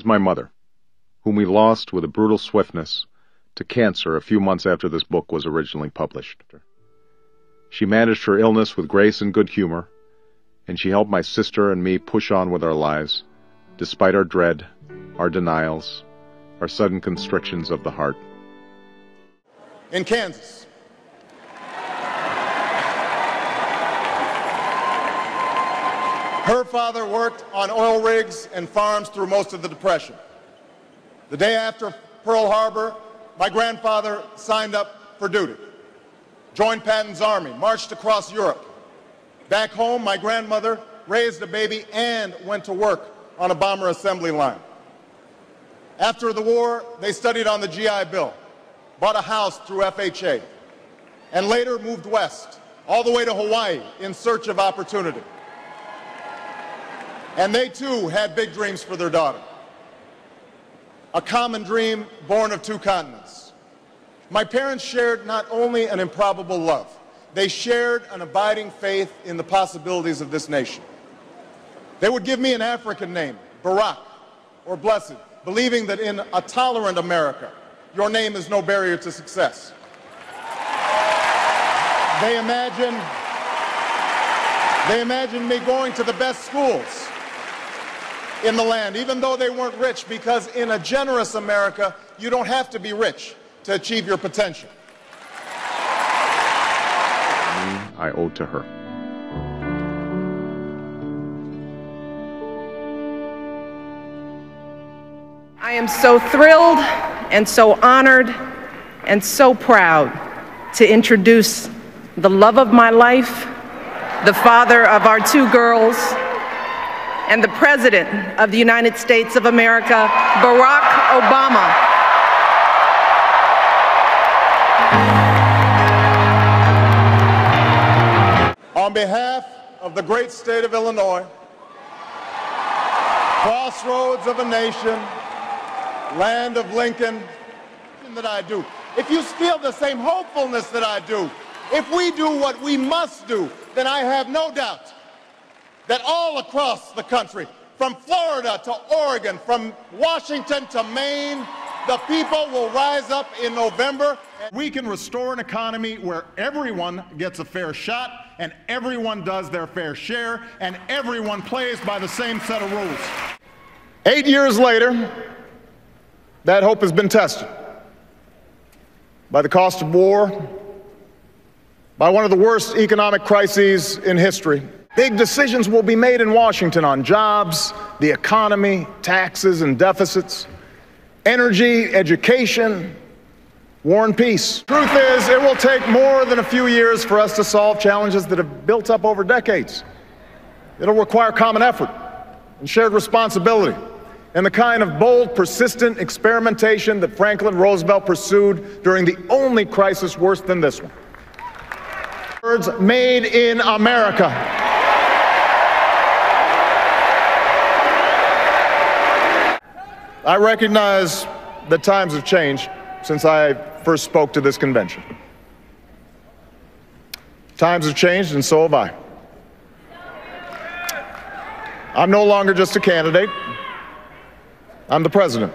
is my mother, whom we lost with a brutal swiftness to cancer a few months after this book was originally published. She managed her illness with grace and good humor, and she helped my sister and me push on with our lives, despite our dread, our denials, our sudden constrictions of the heart. In Kansas, her father worked on oil rigs and farms through most of the Depression. The day after Pearl Harbor, my grandfather signed up for duty, joined Patton's army, marched across Europe. Back home, my grandmother raised a baby and went to work on a bomber assembly line. After the war, they studied on the GI Bill, bought a house through FHA, and later moved west, all the way to Hawaii in search of opportunity. And they too had big dreams for their daughter. A common dream born of two continents. My parents shared not only an improbable love, they shared an abiding faith in the possibilities of this nation. They would give me an African name, Barak, or Blessed, believing that in a tolerant America, your name is no barrier to success. They imagined me going to the best schools in the land, even though they weren't rich, because in a generous America, you don't have to be rich to achieve your potential. I owe to her. I am so thrilled and so honored and so proud to introduce the love of my life, the father of our two girls, and the President of the United States of America, Barack Obama. On behalf of the great state of Illinois, crossroads of a nation, land of Lincoln, that I do. If you feel the same hopefulness that I do, if we do what we must do, then I have no doubt that all across the country, from Florida to Oregon, from Washington to Maine, the people will rise up in November. We can restore an economy where everyone gets a fair shot and everyone does their fair share and everyone plays by the same set of rules. 8 years later, that hope has been tested by the cost of war, by one of the worst economic crises in history. Big decisions will be made in Washington on jobs, the economy, taxes and deficits, energy, education, war and peace. Truth is, it will take more than a few years for us to solve challenges that have built up over decades. It'll require common effort and shared responsibility, and the kind of bold, persistent experimentation that Franklin Roosevelt pursued during the only crisis worse than this one. Words, made in America. I recognize that times have changed since I first spoke to this convention. Times have changed, and so have I. I'm no longer just a candidate. I'm the president.